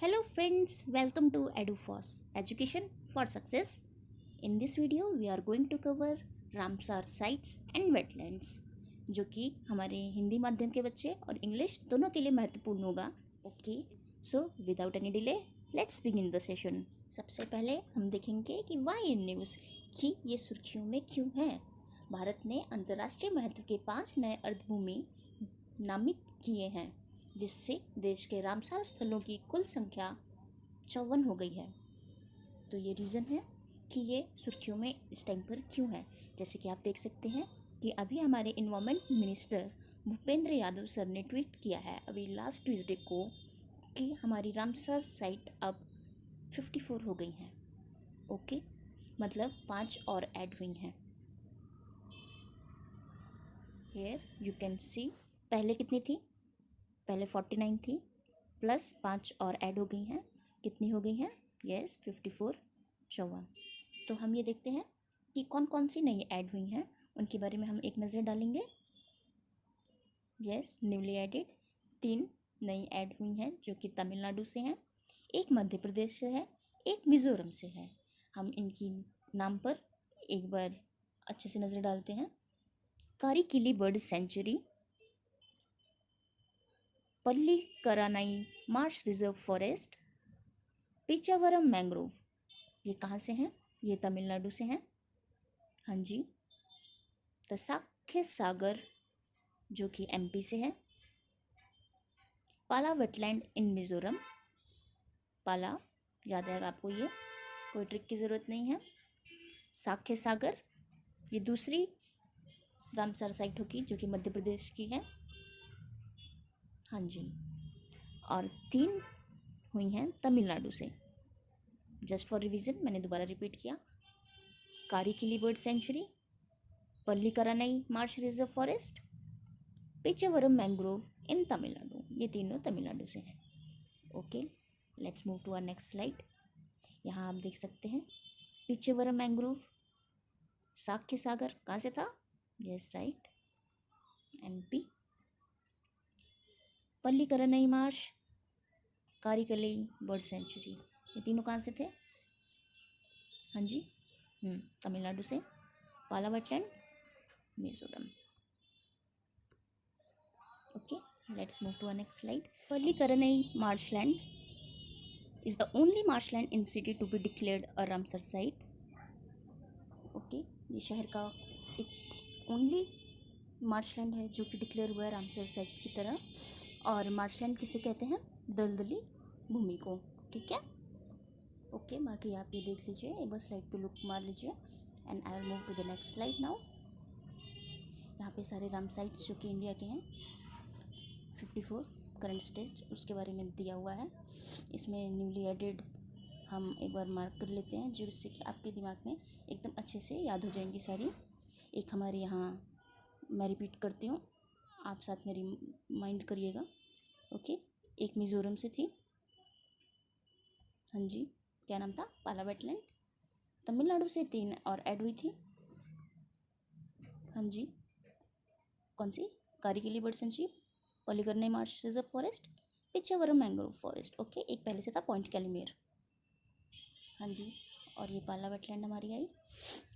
Hello friends, welcome to EduFOS, Education for Success. In this video, we are going to cover Ramsar Sites and Wetlands, जो कि हमारे हिंदी माध्यम के बच्चे और इंग्लिश दोनों के लिए महत्वपूर्ण होगा. Okay, so without any delay let's begin the session. सबसे पहले हम देखेंगे कि वाई इन न्यूज़, कि ये सुर्खियों में क्यों है. भारत ने अंतर्राष्ट्रीय महत्व के 5 नए अर्धभूमि नामित किए हैं, जिससे देश के रामसार स्थलों की कुल संख्या 54 हो गई है. तो ये रीज़न है कि ये सुर्खियों में इस टाइम पर क्यों है. जैसे कि आप देख सकते हैं कि अभी हमारे environment minister Bhupendra Yadav sir ने ट्वीट किया है अभी लास्ट ट्यूसडे को कि हमारी रामसर साइट अब 54 हो गई हैं. ओके, मतलब 5 और ऐड हुई हैं. हेयर यू कैन सी पहले कितनी थी, पहले 49 थी, प्लस 5 और ऐड हो गई हैं. कितनी हो गई हैं? यस 54, 54. तो हम ये देखते हैं कि कौन कौन सी नई ऐड हुई हैं, उनके बारे में हम एक नज़र डालेंगे. यस, न्यूली एडेड 3 नई ऐड हुई हैं जो कि तमिलनाडु से हैं, एक मध्य प्रदेश से है, एक मिज़ोरम से है. हम इनकी नाम पर एक बार अच्छे से नज़र डालते हैं. Karikili bird sanctuary, Pallikaranai marsh reserve forest, Pichavaram mangrove. ये कहाँ से हैं? ये तमिलनाडु से हैं. हाँ जी. तसाखे सागर जो कि एमपी से है. पाला वेटलैंड इन मिज़ोरम. पाला याद है आपको, ये कोई ट्रिक की ज़रूरत नहीं है. साखे सागर ये दूसरी रामसर साइट होगी जो कि मध्य प्रदेश की है. हाँ जी. और 3 हुई हैं तमिलनाडु से. जस्ट फॉर रिवीजन मैंने दोबारा रिपीट किया. Karikili bird sanctuary, Pallikaranai marsh reserve forest, Pichavaram mangrove in Tamil Nadu. ये तीनों तमिलनाडु से हैं. Okay, let's move to our next slide. यहाँ आप देख सकते हैं पिचावरम मैंग्रोव, साख्य सागर कहाँ से था? Yes right, MP. Pallikaranai marsh, Karikili bird sanctuary, ये तीनों कहाँ से थे? हाँ जी, तमिलनाडु से. Pala wetland Mizoram. Okay, let's move to our next slide. Pallikaranai marshland is the only marshland in city to be declared a Ramsar site. Okay, ये शहर का एक ओनली मार्शलैंड है जो कि डिक्लेयर हुआ है रामसर साइट की तरह. और मार्शलैंड किसे कहते हैं? दलदली भूमि को. ठीक है. ओके, बाकी आप ये देख लीजिए, एक बार स्लाइड पे लुक मार लीजिए and I will move to the next slide now. यहाँ पे सारे राम साइट्स जो कि इंडिया के हैं 54 करंट स्टेज उसके बारे में दिया हुआ है. इसमें न्यूली एडेड हम एक बार मार्क कर लेते हैं जिससे कि आपके दिमाग में एकदम अच्छे से याद हो जाएंगी सारी. एक हमारे यहाँ, मैं रिपीट करती हूँ, आप साथ मेरी माइंड करिएगा. ओके, एक मिज़ोरम से थी. हाँ जी, क्या नाम था? पाला वेटलैंड. तमिलनाडु से 3 और ऐड हुई थी. हाँ जी, कौन सी? Karikili bird sanctuary, Pallikaranai marsh reserve forest, Pichavaram mangrove forest. Okay, एक पहले से था पॉइंट कैलिमेर. हाँ जी, और ये पाला वेटलैंड हमारी आई.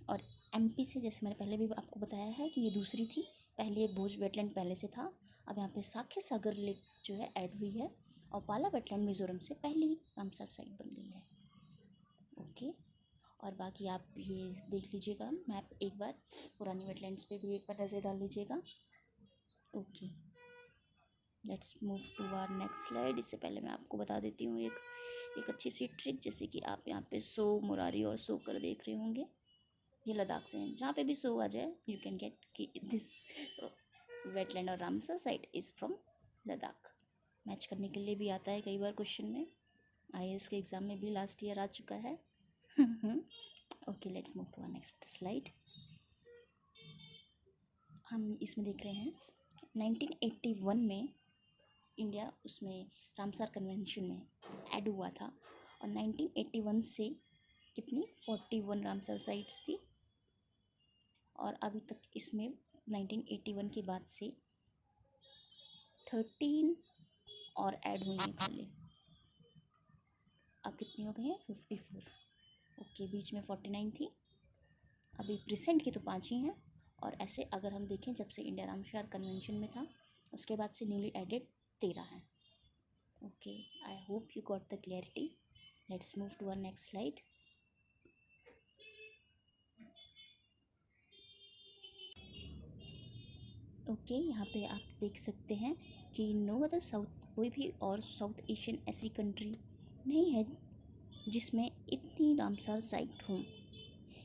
और एमपी से, जैसे मैंने पहले भी आपको बताया है कि ये दूसरी थी. पहले एक भोज वेटलैंड पहले से था. अब यहाँ पे साख्य सागर लेक जो है ऐड हुई है. और पाला वेटलैंड मिज़ोरम से पहली रामसर साइट बन गई है. ओके, और बाकी आप ये देख लीजिएगा मैप एक बार, पुरानी वेटलैंड्स पे भी एक बार नज़र डाल लीजिएगा. Okay, let's move to our next slide. इससे पहले मैं आपको बता देती हूँ एक अच्छी सी ट्रिक. जैसे कि आप यहाँ पे सो मुरारी और सो कर देख रहे होंगे, ये लद्दाख से हैं. जहाँ पे भी सो आ जाए यू कैन गेट कि दिस वेटलैंड और Ramsar site is from Ladakh. Match करने के लिए भी आता है कई बार क्वेश्चन में, आईएएस के एग्ज़ाम में भी लास्ट ईयर आ चुका है. Okay, let's move to our next slide. हम इसमें देख रहे हैं 1981 में इंडिया उसमें रामसर कन्वेंशन में ऐड हुआ था. और 1981 से कितनी 41 रामसर साइट्स थी. और अभी तक इसमें 1981 के बाद से 13 और ऐड हुई हैं खाली. हो गए हैं 54। ओके, बीच में 49 थी, अभी प्रेजेंट की तो 5 ही हैं। और ऐसे अगर हम देखें जब से इंडिया रामसार कन्वेंशन में था उसके बाद से न्यूली एडेड 13 हैं। Okay, I hope you got the clarity. Let's move to our next slide. Okay, यहाँ पे आप देख सकते हैं कि नो अदर साउथ, कोई भी और साउथ एशियन ऐसी कंट्री नहीं है जिसमें इतनी रामसार साइट हों।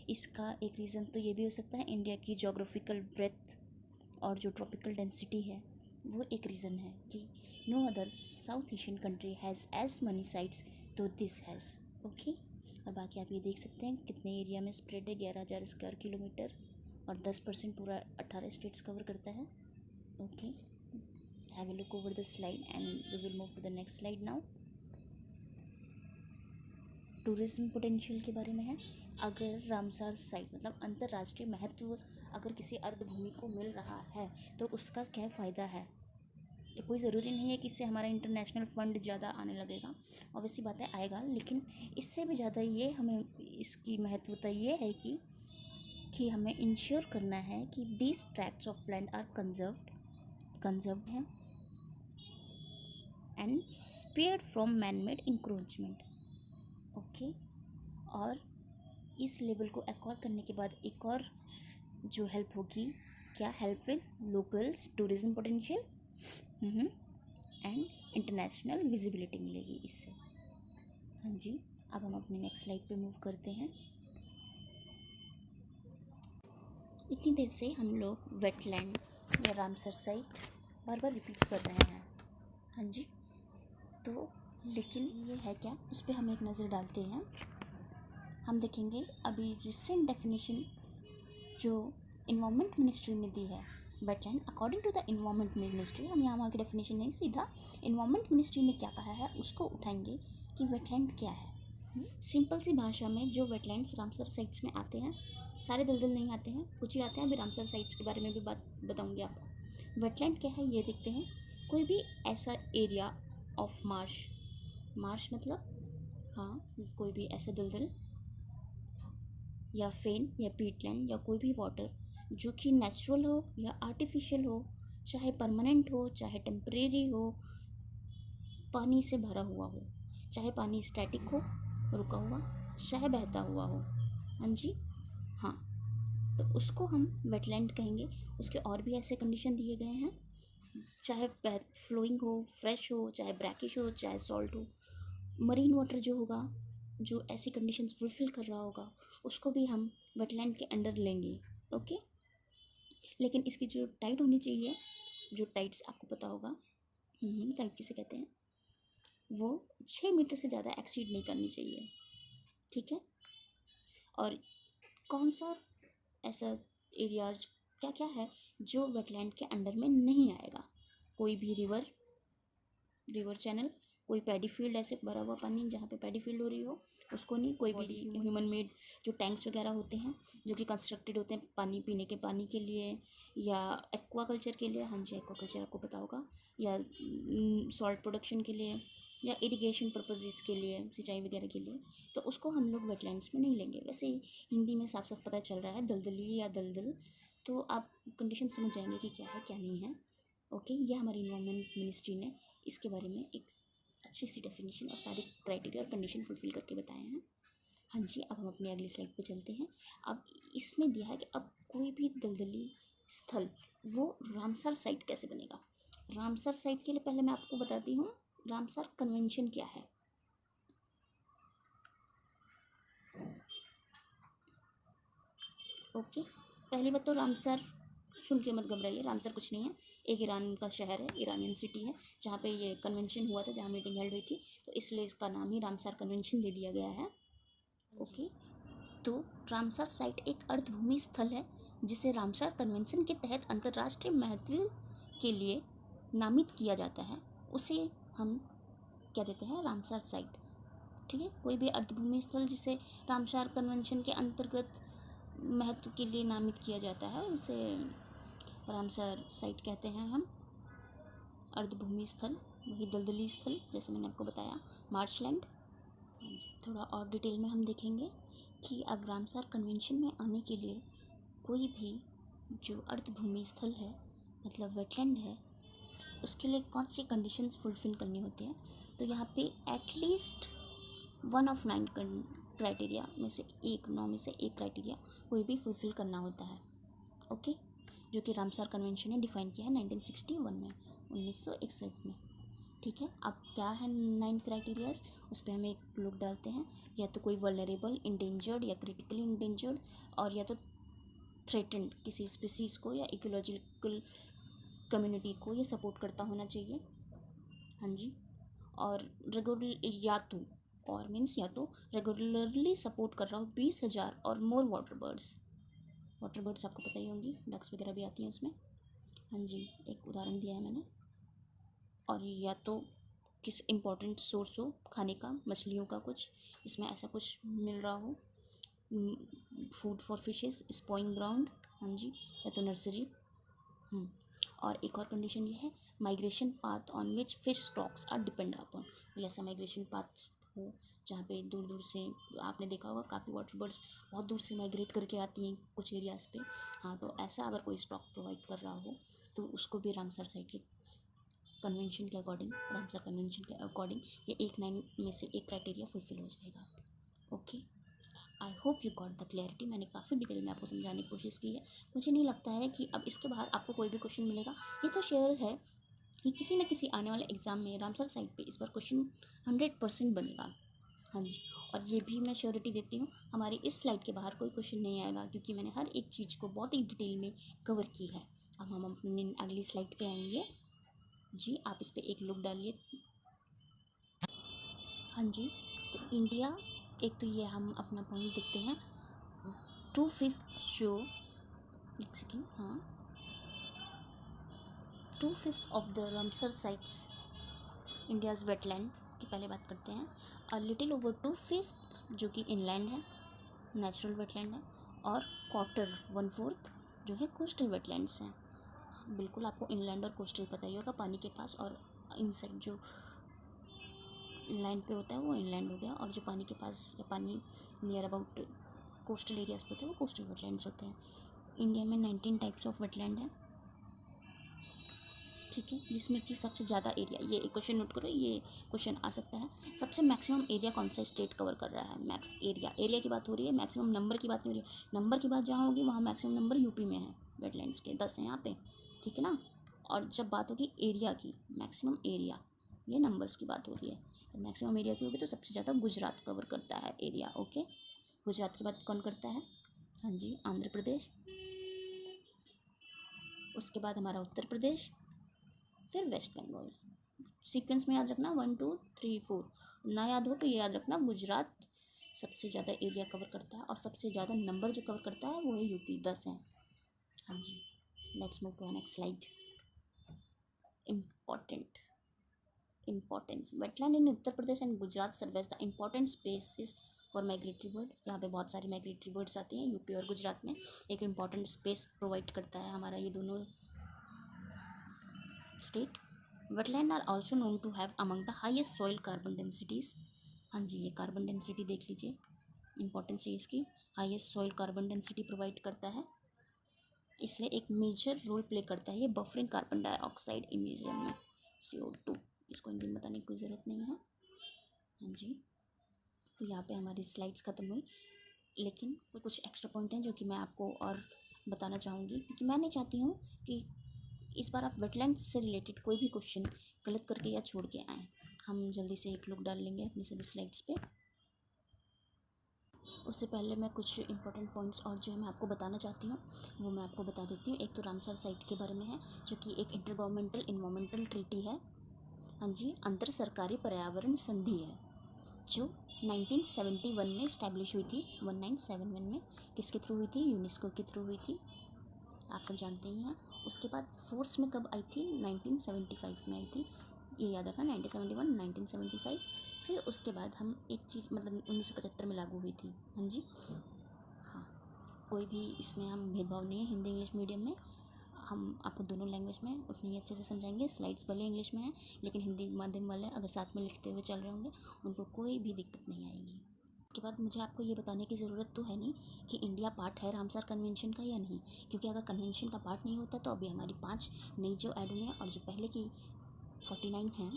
इसका एक रीज़न तो ये भी हो सकता है इंडिया की जोग्राफिकल ब्रेथ और जो ट्रॉपिकल डेंसिटी है वो एक रीज़न है कि no other South Asian country has as many sites तो दिस हैज़। ओके, और बाकी आप ये देख सकते हैं कितने एरिया में स्प्रेड है, 11,000 स्क्वायर किलोमीटर, और 10% पूरा 18 स्टेट्स कवर करता है। Okay, have a look over the slide and we will move to the next slide now. Tourism potential के बारे में है। अगर रामसार साइट मतलब अंतर्राष्ट्रीय महत्व अगर किसी अर्धभूमि को मिल रहा है तो उसका क्या फ़ायदा है। ये कोई ज़रूरी नहीं है कि इससे हमारा इंटरनेशनल फ़ंड ज़्यादा आने लगेगा, ऑब्वियसली बात है आएगा, लेकिन इससे भी ज़्यादा ये हमें इसकी महत्वता ये है कि हमें इंश्योर करना है कि these tracts of land are conserved हैं and spared from man made encroachment. Okay, और इस लेवल को एक्वायर करने के बाद एक और जो हेल्प होगी, क्या help with locals tourism potential and international visibility मिलेगी इससे। हाँ जी, अब हम अपने नेक्स्ट स्लाइड पे मूव करते हैं। इतनी देर से हम लोग वेटलैंड या रामसर साइट बार बार रिपीट कर रहे हैं। हाँ जी, तो लेकिन ये है क्या, उस पर हम एक नज़र डालते हैं। हम देखेंगे अभी रिसेंट डेफिनेशन जो इन्वायरमेंट मिनिस्ट्री ने दी है wetland, according to the environment ministry. हम यहाँ की डेफिनेशन नहीं, सीधा इन्वायरमेंट मिनिस्ट्री ने क्या कहा है उसको उठाएंगे कि वेटलैंड क्या है। सिंपल सी भाषा में जो वेटलैंड्स रामसर साइट्स में आते हैं, सारे दलदल नहीं आते हैं, कुछ ही आते हैं। अभी रामसर साइट्स के बारे में भी बात बताऊँगी आपको। वेटलैंड क्या है ये देखते हैं। कोई भी ऐसा एरिया ऑफ मार्श मतलब हाँ, कोई भी ऐसा दलदल या फेन या पीटलैंड या कोई भी वाटर जो कि नेचुरल हो या आर्टिफिशियल हो, चाहे परमानेंट हो चाहे टेम्परेरी हो, पानी से भरा हुआ हो, चाहे पानी स्टैटिक हो रुका हुआ, चाहे बहता हुआ हो। हाँ जी, हाँ, तो उसको हम वेटलैंड कहेंगे। उसके और भी ऐसे कंडीशन दिए गए हैं, चाहे फ्लोइंग हो, फ्रेश हो, चाहे ब्रैकिश हो, चाहे सॉल्ट हो। मरीन वाटर जो होगा, जो ऐसी कंडीशंस फुलफ़िल कर रहा होगा, उसको भी हम वेटलैंड के अंडर लेंगे। ओके, लेकिन इसकी जो टाइड होनी चाहिए, जो टाइड्स आपको पता होगा टाइड किसे कहते हैं, वो 6 मीटर से ज़्यादा एक्सीड नहीं करनी चाहिए। ठीक है, और कौन सा ऐसा एरियाज क्या क्या है जो वेटलैंड के अंडर में नहीं आएगा। कोई भी रिवर चैनल, कोई पैडी फील्ड ऐसे भरा हुआ पानी जहाँ पे पैडी फील्ड हो रही हो उसको नहीं, कोई भी ह्यूमन मेड जो टैंक्स वगैरह होते हैं जो कि कंस्ट्रक्टेड होते हैं पानी पीने के पानी के लिए या एक्वाकल्चर के लिए। हाँ जी, एक्वाकल्चर आपको पता होगा, या सॉल्ट प्रोडक्शन के लिए या इरिगेशन पर्पजेज़ के लिए, सिंचाई वगैरह के लिए, तो उसको हम लोग वेटलैंड्स में नहीं लेंगे। वैसे ही हिंदी में साफ साफ पता चल रहा है दलदली या दलदल, तो आप कंडीशन समझ जाएंगे कि क्या है क्या नहीं है। ओके, ये हमारी इन्वायरमेंट मिनिस्ट्री ने इसके बारे में एक अच्छी सी डेफिनेशन और सारे क्राइटेरिया और कंडीशन फुलफिल करके बताए हैं। हाँ जी, अब हम अपनी अगली स्लाइड पे चलते हैं। अब इसमें दिया है कि अब कोई भी दलदली स्थल वो रामसर साइट कैसे बनेगा। रामसर साइट के लिए पहले मैं आपको बताती हूँ रामसर कन्वेंशन क्या है। ओके, पहली बात तो रामसर सुन के मत घबराइए, रामसर कुछ नहीं है, एक ईरान का शहर है, ईरानियन सिटी है जहाँ पे ये कन्वेंशन हुआ था, जहाँ मीटिंग हेल्ड हुई थी, तो इसलिए इसका नाम ही रामसर कन्वेंशन दे दिया गया है। ओके, तो रामसर साइट एक अर्धभूमि स्थल है जिसे रामसर कन्वेंशन के तहत अंतर्राष्ट्रीय महत्व के लिए नामित किया जाता है, उसे हम क्या देते हैं, रामसर साइट। ठीक है, कोई भी अर्धभूमि स्थल जिसे रामसर कन्वेंशन के अंतर्गत महत्व के लिए नामित किया जाता है उसे रामसर साइट कहते हैं हम। अर्धभूमि स्थल वही दलदली स्थल जैसे मैंने आपको बताया, मार्शलैंड। थोड़ा और डिटेल में हम देखेंगे कि अब रामसार कन्वेंशन में आने के लिए कोई भी जो अर्धभूमि स्थल है, मतलब वेटलैंड है, उसके लिए कौन सी कंडीशंस फुलफिल करनी होती हैं। तो यहाँ पे एटलीस्ट 1 ऑफ 9 क्राइटेरिया में से एक, 9 में से एक क्राइटेरिया कोई भी फुलफिल करना होता है। ओके, जो कि रामसार कन्वेंशन ने डिफाइन किया है 1961 में, 1961 में। ठीक है, अब क्या है 9 क्राइटेरियाज, उस पर हम एक लुक डालते हैं। या तो कोई वल्नरेबल, इंडेंजर्ड या क्रिटिकली इंडेंजर्ड, और या तो थ्रेटेंड किसी स्पीसीज़ को या इकोलॉजिकल कम्युनिटी को ये सपोर्ट करता होना चाहिए। हाँ जी, और रेगुलर या तो रेगुलरली सपोर्ट कर रहा हो 20,000 और मोर वाटर बर्ड्स आपको पता ही होंगी, डक्स वगैरह भी आती हैं उसमें। हाँ जी, एक उदाहरण दिया है मैंने। और या तो किस इम्पोर्टेंट सोर्स हो खाने का, मछलियों का कुछ इसमें ऐसा कुछ मिल रहा हो, फूड फॉर फिशेस, स्पॉइंग ग्राउंड, हाँ जी, या तो नर्सरी। और एक और कंडीशन ये है, migration path on which fish stocks are depend upon. कोई ऐसा माइग्रेशन पाथ हो जहाँ पे दूर दूर से, आपने देखा होगा काफ़ी वाटर बर्ड्स बहुत दूर से माइग्रेट करके आती हैं कुछ एरियाज़ पे। हाँ, तो ऐसा अगर कोई स्टॉक प्रोवाइड कर रहा हो तो उसको भी रामसर साइट के कन्वेंशन के अकॉर्डिंग, रामसर कन्वेंशन के अकॉर्डिंग ये 9 में से एक क्राइटेरिया फुलफिल हो जाएगा। Okay, I hope you got the clarity. मैंने काफ़ी डिटेल में आपको समझाने की कोशिश की है। मुझे नहीं लगता है कि अब इसके बाहर आपको कोई भी क्वेश्चन मिलेगा। ये तो श्योर है कि किसी न किसी आने वाले एग्ज़ाम में रामसर साइट पे इस बार क्वेश्चन 100% बनेगा। हाँ जी, और ये भी मैं श्योरिटी देती हूँ, हमारी इस स्लाइड के बाहर कोई क्वेश्चन नहीं आएगा, क्योंकि मैंने हर एक चीज़ को बहुत ही डिटेल में कवर की है। अब हम अपनी अगली स्लाइड पे आएंगे। जी, आप इस पर एक लुक डालिए। हाँ जी, तो इंडिया, एक तो ये हम अपना पॉइंट देखते हैं 2/5 जो, एक सेकेंड, हाँ, 2/5 of the Ramsar sites India's wetland की पहले बात करते हैं। अ लिटिल ओवर 2/5 जो कि इनलैंड है, नेचुरल वेटलैंड है, और 1/4 जो है कोस्टल वेटलैंड्स हैं। बिल्कुल आपको इनलैंड और कोस्टल पता ही होगा, पानी के पास, और इनसाइड जो लैंड पे होता है वो इनलैंड हो गया, और जो पानी के पास या पानी नियर अबाउट कोस्टल एरियाज़ पे होते हैं वो कोस्टल वेटलैंड्स होते हैं। इंडिया में 19 टाइप्स ऑफ वेटलैंड है, ठीक है, जिसमें कि सबसे ज़्यादा एरिया, ये एक क्वेश्चन नोट करो, ये क्वेश्चन आ सकता है, सबसे मैक्सिमम एरिया कौन सा स्टेट कवर कर रहा है। मैक्स एरिया की बात हो रही है, मैक्सिमम नंबर की बात नहीं हो रही है। नंबर की बात जहाँ होगी वहाँ मैक्सिमम नंबर यूपी में है, वेटलैंड्स के 10 हैं यहाँ पे, ठीक है ना। और जब बात होगी एरिया की, मैक्सिमम एरिया, ये नंबर्स की बात हो रही है, तो मैक्सिमम एरिया की होगी तो सबसे ज़्यादा गुजरात कवर करता है एरिया। ओके, गुजरात की बात कौन करता है, हाँ जी, आंध्र प्रदेश, उसके बाद हमारा उत्तर प्रदेश, फिर वेस्ट बंगाल। सीक्वेंस में याद रखना 1 2 3 4, ना याद हो तो ये याद रखना, गुजरात सबसे ज़्यादा एरिया कवर करता है, और सबसे ज़्यादा नंबर जो कवर करता है वो है यूपी, 10 हैं। हाँ जी, let's move to next slide. Importance wetland in Uttar Pradesh and Gujarat serve as the important species for migratory bird. यहाँ पे बहुत सारी माइग्रेटरी बर्ड्स आती हैं यूपी और गुजरात में, एक इम्पॉर्टेंट स्पेस प्रोवाइड करता है हमारा ये दोनों state. Wetland are also known to have among the highest soil carbon densities. हाँ जी, ये कार्बन डेंसिटी देख लीजिए, इंपॉर्टेंस है इसकी, highest soil carbon density provide करता है, इसलिए एक मेजर रोल प्ले करता है ये बफरिंग कार्बन डाइऑक्साइड इमिशन में, CO2। इसको हिंदी में बताने की कोई ज़रूरत नहीं है। हाँ जी, तो यहाँ पे हमारी स्लाइड्स ख़त्म हुई, लेकिन कुछ एक्स्ट्रा पॉइंट हैं जो कि मैं आपको और बताना चाहूँगी, क्योंकि मैं नहीं चाहती हूँ कि इस बार आप वेटलैंड से रिलेटेड कोई भी क्वेश्चन गलत करके या छोड़ के आएँ। हम जल्दी से एक लुक डाल लेंगे अपनी सभी स्लाइड्स पे। उससे पहले मैं कुछ इंपॉर्टेंट पॉइंट्स और जो है मैं आपको बताना चाहती हूँ वो मैं आपको बता देती हूँ। एक तो रामसर साइट के बारे में है, जो कि एक इंटर गवर्नमेंटल इन्वायरमेंटल ट्रीटी है। हाँ जी, अंतर सरकारी पर्यावरण संधि है, जो 1971 में इस्टेब्लिश हुई थी, 1971 में। किसके थ्रू हुई थी, यूनेस्को के थ्रू हुई थी, आप सब जानते ही हैं। उसके बाद फोर्स में कब आई थी, 1975 में आई थी, ये याद रखना, 1971 1975। फिर उसके बाद हम एक चीज़, मतलब 1975 में लागू हुई थी। हाँ जी, हाँ, कोई भी इसमें हम भेदभाव नहीं है हिंदी इंग्लिश मीडियम में, हम आपको दोनों लैंग्वेज में उतनी ही अच्छे से समझाएंगे। स्लाइड्स भले इंग्लिश में हैं, लेकिन हिंदी माध्यम वाले अगर साथ में लिखते हुए चल रहे होंगे उनको कोई भी दिक्कत नहीं आएगी। उसके बाद मुझे आपको ये बताने की ज़रूरत तो है नहीं कि इंडिया पार्ट है रामसर कन्वेंशन का या नहीं, क्योंकि अगर कन्वेंशन का पार्ट नहीं होता तो अभी हमारी 5 नई जो ऐड हुई हैं और जो पहले की 49 हैं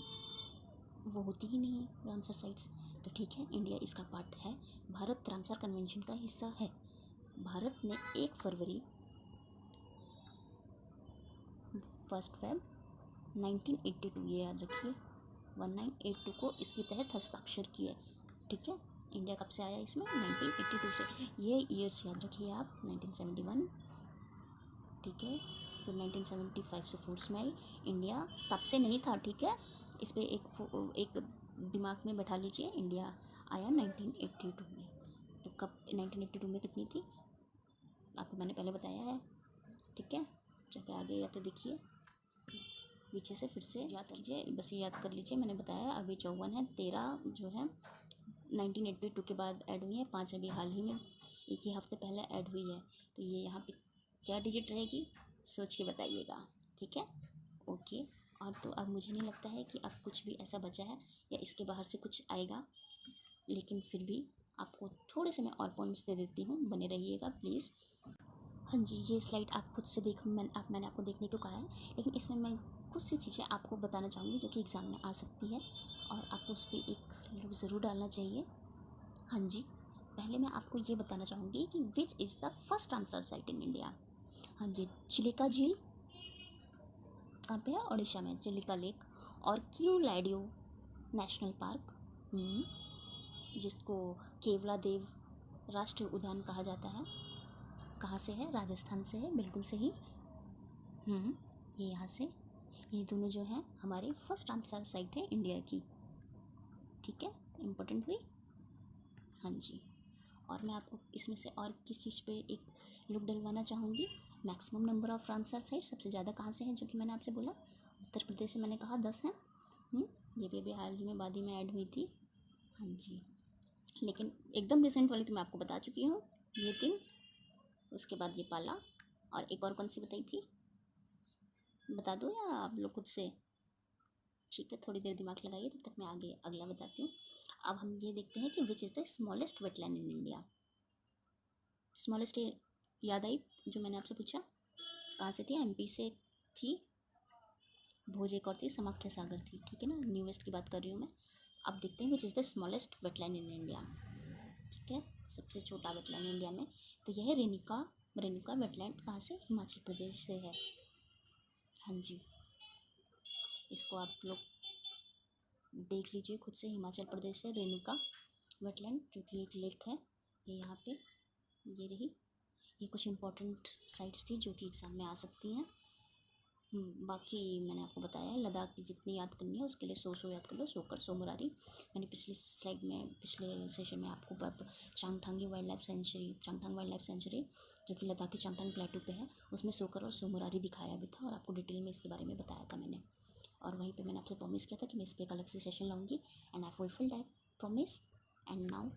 वो होती ही नहीं है रामसर साइट्स। तो ठीक है, इंडिया इसका पार्ट है। भारत रामसर कन्वेंशन का हिस्सा है। भारत ने 1 फरवरी 1 फेब 1982, ये याद रखिए, 1982 को इसके तहत हस्ताक्षर किए। ठीक है, इंडिया कब से आया इसमें? 1982 से। ये ईयर्स याद रखिए आप, 1971, ठीक है, फिर 1975 से फोर्स में आई। इंडिया तब से नहीं था, ठीक है, इस पर एक दिमाग में बैठा लीजिए। इंडिया आया 1982 में। तो कब 1982 में कितनी थी आपको मैंने पहले बताया है, ठीक है। जाके आगे या तो देखिए, पीछे से फिर से याद कीजिए, बस ये याद कर लीजिए, मैंने बताया अभी 54 है, 13 जो है 1982 के बाद ऐड हुई है, 5 अभी हाल ही में एक ही हफ्ते पहले ऐड हुई है। तो ये यहाँ पे क्या डिजिट रहेगी सोच के बताइएगा, ठीक है, ओके। और तो अब मुझे नहीं लगता है कि अब कुछ भी ऐसा बचा है या इसके बाहर से कुछ आएगा, लेकिन फिर भी आपको थोड़े से मैं और पॉइंट्स दे देती हूँ, बने रहिएगा प्लीज़। हाँ जी, ये स्लाइड आप खुद से मैंने आपको देखने को कहा है, लेकिन इसमें मैं कुछ सी चीज़ें आपको बताना चाहूँगी जो कि एग्ज़ाम में आ सकती है और आपको उस पर एक लुक ज़रूर डालना चाहिए। हाँ जी, पहले मैं आपको ये बताना चाहूँगी कि which is the first Ramsar site in India. हाँ जी, चिलिका झील कहाँ पे है? उड़ीसा में, चिलिका लेक। और क्यूलाडियो नेशनल पार्क, जिसको केवला देव राष्ट्रीय उद्यान कहा जाता है। कहाँ से है? राजस्थान से है, बिल्कुल सही। ये यहाँ से, ये दोनों जो हैं हमारे फर्स्ट रामसर साइट है इंडिया की, ठीक है, इम्पोर्टेंट हुई। हाँ जी, और मैं आपको इसमें से और किस चीज़ पे एक लुक डलवाना चाहूँगी। Maximum number of Ramsar site सबसे ज़्यादा कहाँ से हैं, जो कि मैंने आपसे बोला उत्तर प्रदेश से, मैंने कहा 10 हैं। ये भी अभी हाल ही में बाद ही में ऐड हुई थी। हाँ जी, लेकिन एकदम रिसेंट वाली तो मैं आपको बता चुकी हूँ, ये 3, उसके बाद ये पाला, और एक और कौन सी बताई थी बता दूँ या आप लोग खुद से? ठीक है, थोड़ी देर दिमाग लगाइए, तब तक मैं आगे अगला बताती हूँ। अब हम ये देखते हैं कि which is the smallest wetland in India. Smallest याद आई जो मैंने आपसे पूछा, कहाँ से थी? एमपी से थी, भोज एक और थी, समाख्या सागर थी, ठीक है ना, न्यू वेस्ट की बात कर रही हूँ मैं। अब देखते हैं which is the smallest wetland in India, ठीक है, सबसे छोटा वेटलैंड इंडिया में। तो यह है रेणुका वेटलैंड, कहाँ से? हिमाचल प्रदेश से है। हाँ जी, इसको आप लोग देख लीजिए खुद से, हिमाचल प्रदेश से रेणुका वेटलैंड, जो कि एक लेक है, ये यहाँ पे, ये रही। ये कुछ इंपॉर्टेंट साइट्स थी जो कि एग्ज़ाम में आ सकती हैं। बाकी मैंने आपको बताया है, लद्दाख की जितनी याद करनी है उसके लिए सो याद कर लो, सोकर सो मुरारी। मैंने पिछली स्लाइड में, पिछले सेशन में आपको Changthangi wild life sanctuary, Changthang wild life sanctuary जो कि लद्दाख के चांगथांग प्लेटू पे है, उसमें सोकर और सो मुरारी दिखाया भी था और आपको डिटेल में इसके बारे में बताया था मैंने। और वहीं पे मैंने आपसे प्रॉमिस किया था कि मैं इस पर एक अलग से सेशन लाऊंगी, and I fulfilled that promise. And now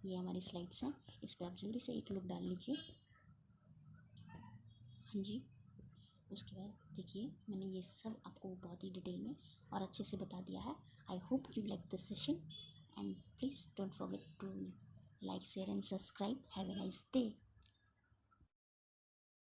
ये हमारी स्लाइड्स हैं, इस पर आप जल्दी से एक लुक डाल लीजिए। हाँ जी, उसके बाद देखिए मैंने ये सब आपको बहुत ही डिटेल में और अच्छे से बता दिया है। I hope you like this session and please don't forget to like, share and subscribe. Have a nice day.